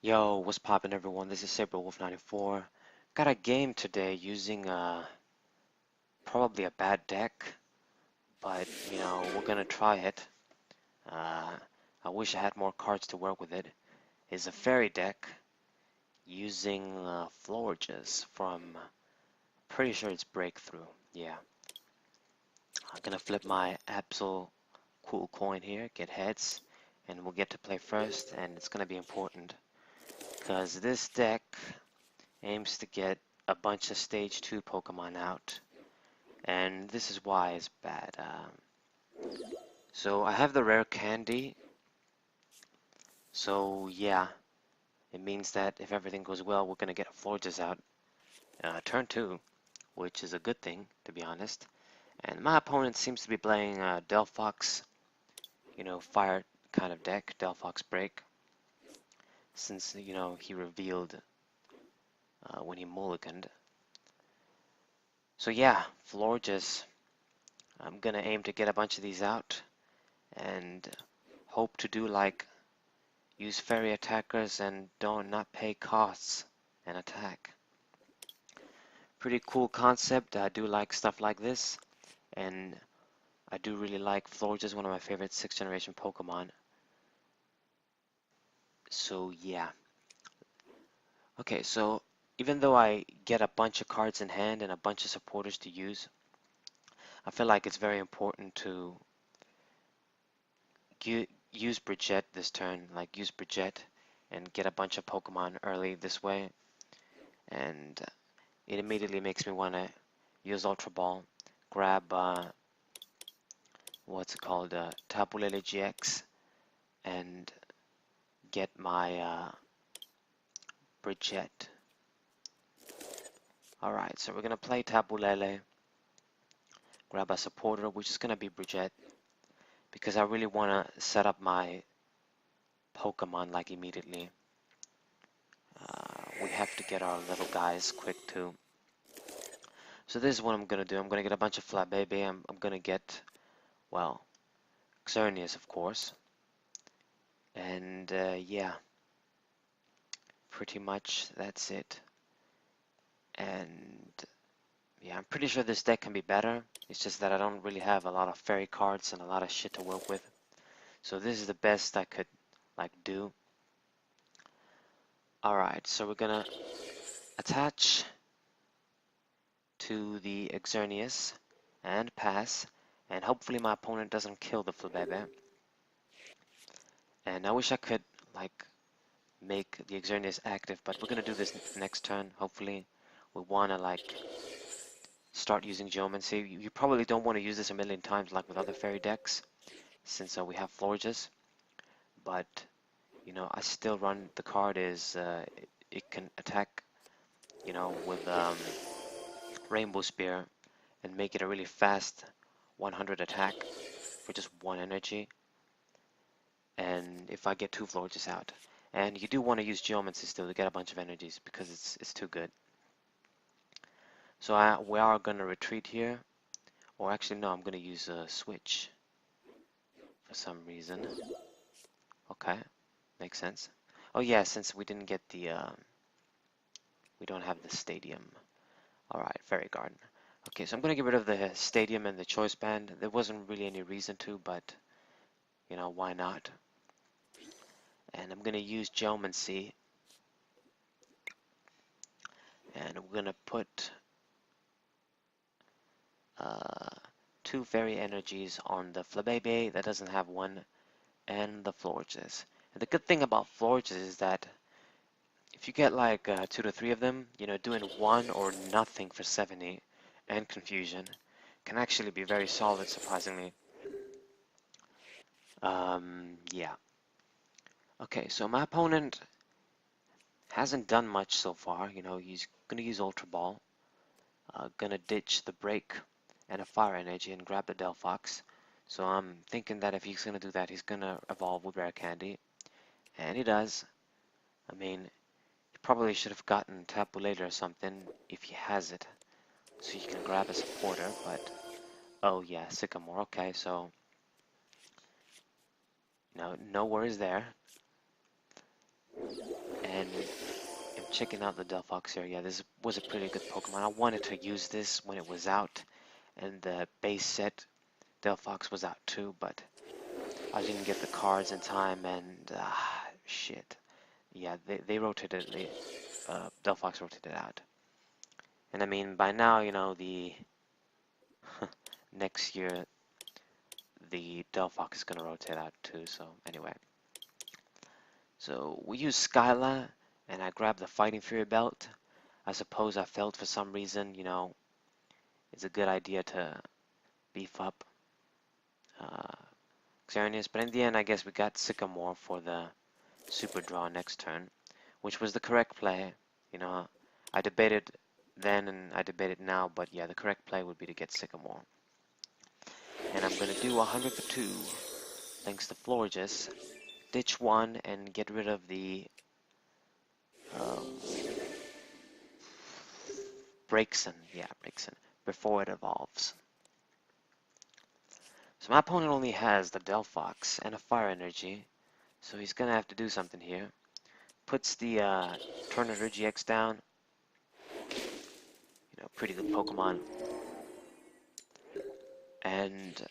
Yo, what's poppin' everyone? This is SaberWolf94. Got a game today using probably a bad deck, but we're gonna try it. Uh, I wish I had more cards to work with it. It's a fairy deck using Florges from, pretty sure it's Breakthrough. Yeah, I'm gonna flip my Absol cool coin here, get heads, and we'll get to play first, and it's gonna be important because this deck aims to get a bunch of stage 2 Pokemon out, and this is why it's bad. So I have the rare candy, so yeah, it means that if everything goes well, we're gonna get Florges out turn 2, which is a good thing, to be honest. And my opponent seems to be playing Delphox, fire kind of deck, Delphox Break, since, he revealed when he mulliganed. So yeah, Florges, I'm gonna aim to get a bunch of these out, and hope to do like use fairy attackers and don't not pay costs and attack. Pretty cool concept. I do like stuff like this, and I do really like Florges, one of my favorite 6th generation Pokemon. So yeah. Okay, so even though I get a bunch of cards in hand and a bunch of supporters to use, I feel like it's very important to use Bridget this turn, like use Bridget and get a bunch of Pokemon early this way, and it immediately makes me want to use Ultra Ball, grab what's it called, Tapu Lele GX, and get my Bridget. Alright, so we're going to play Tapu Lele, grab a supporter, which is going to be Bridget, because I really want to set up my Pokemon like immediately. We have to get our little guys quick too. So this is what I'm going to do. I'm going to get a bunch of Flabébé. I'm going to get, well, Xerneas, of course. And yeah, pretty much that's it. And yeah, I'm pretty sure this deck can be better. It's just that I don't really have a lot of fairy cards and a lot of shit to work with. So this is the best I could like do. Alright, so we're gonna attach to the Xerneas and pass, and hopefully my opponent doesn't kill the Flabébé. And I wish I could like make the Xerneas active, but we're gonna do this next turn. Hopefully we wanna like start using Geomancy. You probably don't want to use this a million times like with other fairy decks, since we have Florges, but I still run the card is it can attack with Rainbow Spear and make it a really fast 100 attack for just 1 energy, and if I get 2 Florges out. And you do want to use Geomancy still to get a bunch of energies because it's too good. So we are going to retreat here, or actually no, I'm going to use a switch for some reason. Okay, makes sense. Oh yeah, since we didn't get the we don't have the stadium. Alright, Fairy Garden. Okay, so I'm going to get rid of the stadium and the choice band. There wasn't really any reason to, but why not? And I'm going to use Geomancy, and we're going to put 2 fairy energies on the Flabébé that doesn't have 1, and the Florges. And the good thing about Florges is that if you get like 2 to 3 of them, doing 1 or nothing for 70 and confusion can actually be very solid, surprisingly. Yeah. Okay, so my opponent hasn't done much so far. He's gonna use Ultra Ball, gonna ditch the Break and a Fire Energy and grab the Delphox. So I'm thinking that if he's gonna do that, he's gonna evolve with Rare Candy, and he does. I mean, he probably should have gotten Tapu Lele or something if he has it, so you can grab a supporter, but oh yeah, Sycamore. Okay, so no worries there. checking out the Delphox here. Yeah, this was a pretty good Pokemon. I wanted to use this when it was out, and the base set Delphox was out too, but I didn't get the cards in time, and shit. Yeah, they rotated Delphox rotated out. And I mean, by now, you know, the next year, the Delphox is gonna rotate out too, so anyway. So we use Skyla, and I grabbed the Fighting Fury belt. I suppose I felt for some reason, you know, it's a good idea to beef up uh, Xerneas, but in the end, I guess we got Sycamore for the Super Draw next turn, which was the correct play. You know, I debated then and I debated now, but yeah, the correct play would be to get Sycamore. And I'm going to do 100 for 2, thanks to Florges. Ditch 1 and get rid of the Braixen, yeah, Braixen, before it evolves. So my opponent only has the Delphox and a Fire Energy, so he's going to have to do something here. Puts the Tornador GX down. You know, pretty good Pokemon. And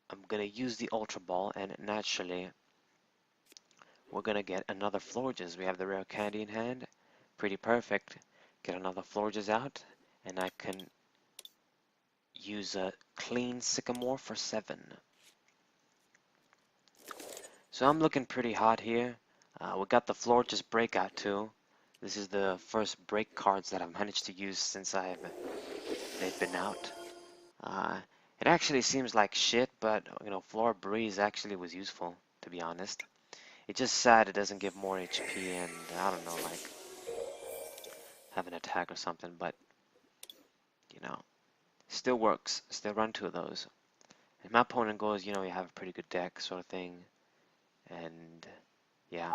I'm going to use the Ultra Ball, and naturally, we're going to get another Florges. We have the rare candy in hand. Pretty perfect. Get another Florges out, and I can use a clean Sycamore for 7. So I'm looking pretty hot here. We got the Florges breakout too. This is the first break cards that I've managed to use since they've been out. It actually seems like shit, but you know, Flora Breeze actually was useful, to be honest. It's just sad it doesn't give more HP and I don't know, like have an attack or something, but you know, still works. Still run 2 of those. And my opponent goes, you know, you have a pretty good deck sort of thing. And yeah.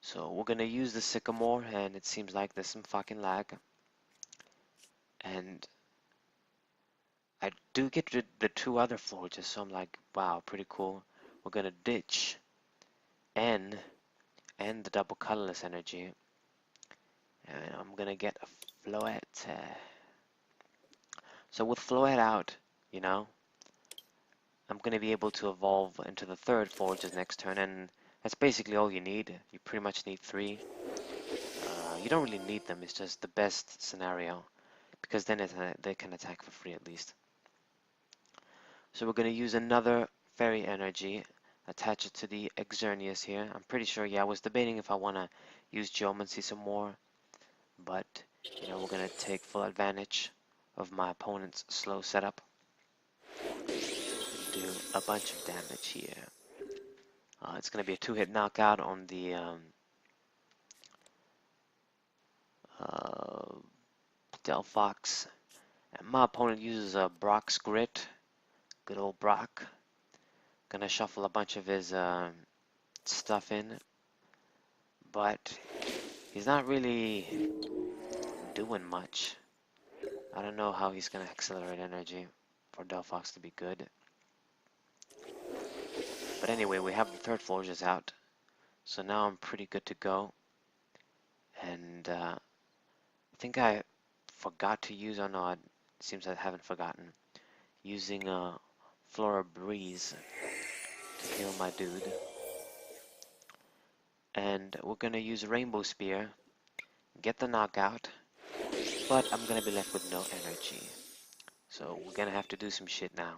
So we're gonna use the Sycamore, and it seems like there's some fucking lag. And I do get the 2 other Florges, so I'm like, wow, pretty cool. We're gonna ditch N and the double colorless energy. And I'm gonna get a Floette. So with Floette out, you know, I'm gonna be able to evolve into the 3rd Florges next turn, and that's basically all you need. You pretty much need 3. You don't really need them, it's just the best scenario, because then they can attack for free at least. So we're going to use another Fairy Energy, attach it to the Xerneas here. I'm pretty sure, yeah, I was debating if I want to use Geomancy some more, but, you know, we're going to take full advantage of my opponent's slow setup. Do a bunch of damage here. It's going to be a 2-hit knockout on the Delphox. And my opponent uses a Brock's Grit. Good old Brock. Gonna shuffle a bunch of his stuff in, but he's not really doing much. I don't know how he's gonna accelerate energy for Delphox to be good. But anyway, we have the 3rd Florges out, so now I'm pretty good to go. And I think I forgot to use, oh no, it seems I haven't forgotten, using a Flora Breeze to heal my dude. And we're gonna use Rainbow Spear, get the knockout, but I'm gonna be left with no energy. So we're gonna have to do some shit now.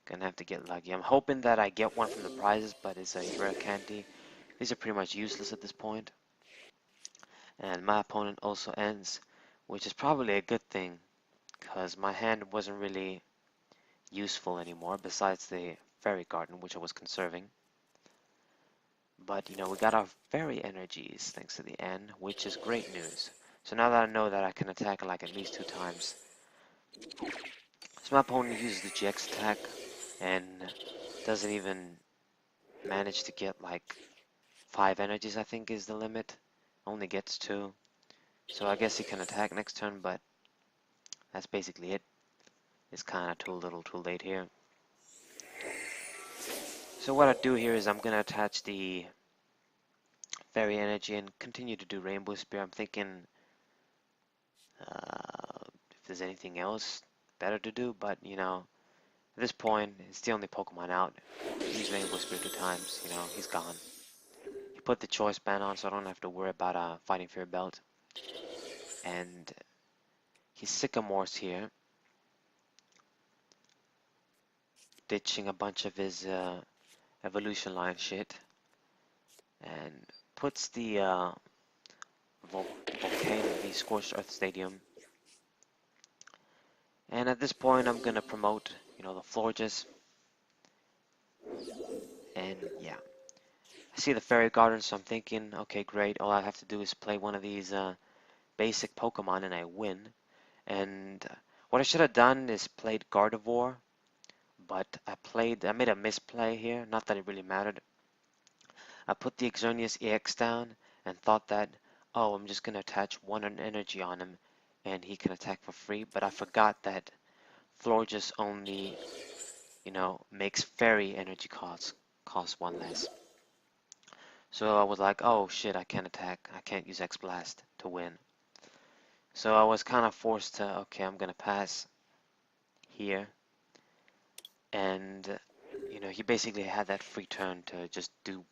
Gonna have to get lucky. I'm hoping that I get one from the prizes, but it's a rare candy. These are pretty much useless at this point. And my opponent also ends, which is probably a good thing, because my hand wasn't really useful anymore, besides the Fairy Garden, which I was conserving. But, you know, we got our Fairy Energies, thanks to the N, which is great news. So now that I know that I can attack like at least 2 times. So my opponent uses the GX attack, and doesn't even manage to get like 5 energies, I think is the limit. Only gets 2. So I guess he can attack next turn, but that's basically it. It's kind of too little too late here. So what I do here is I'm going to attach the Fairy Energy and continue to do Rainbow Spear. I'm thinking if there's anything else better to do, but you know, at this point, it's the only Pokemon out. Use Rainbow Spear 2 times, you know, he's gone. He put the Choice Band on, so I don't have to worry about Fighting Fear Belt. And he Sycamores here, ditching a bunch of his Evolution Line shit, and puts the Volcano, the Scorched Earth Stadium. And at this point, I'm gonna promote, you know, the Florges. And yeah, I see the Fairy Garden, so I'm thinking, okay, great. All I have to do is play one of these basic Pokemon, and I win. And what I should have done is played Gardevoir, but I made a misplay here. Not that it really mattered. I put the Xerneas EX down and thought that, oh, I'm just gonna attach one energy on him, and he can attack for free. But I forgot that Florges only, you know, makes Fairy energy cost one less. So I was like, oh shit, I can't attack. I can't use X Blast to win. So I was kind of forced to, okay, I'm gonna pass here. And you know, he basically had that free turn to just do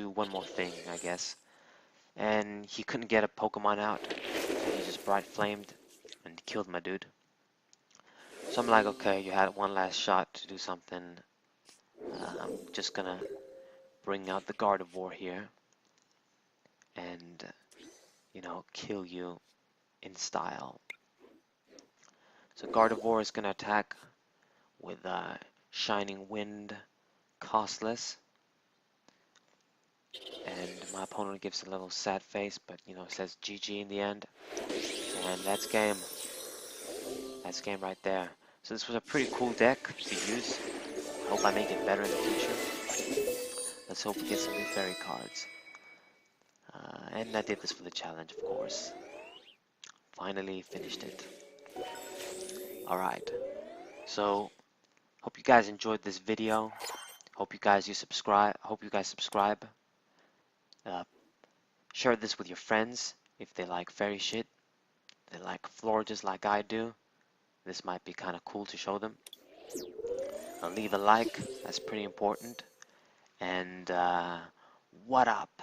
one more thing, I guess. And he couldn't get a Pokemon out, so he just Bright Flamed and killed my dude. So I'm like, okay, you had one last shot to do something. I'm just gonna bring out the Gardevoir here and, you know, kill you in style. So Gardevoir is gonna attack with Shining Wind, costless. And my opponent gives a little sad face, but you know, says GG in the end. And that's game. That's game right there. So this was a pretty cool deck to use. I hope I make it better in the future. Let's hope we get some new fairy cards. And I did this for the challenge, of course. Finally finished it. Alright. So, hope you guys enjoyed this video. Hope you guys subscribe. Uh, share this with your friends if they like fairy shit. They like Florges like I do. This might be kind of cool to show them. Leave a like, that's pretty important. And what up?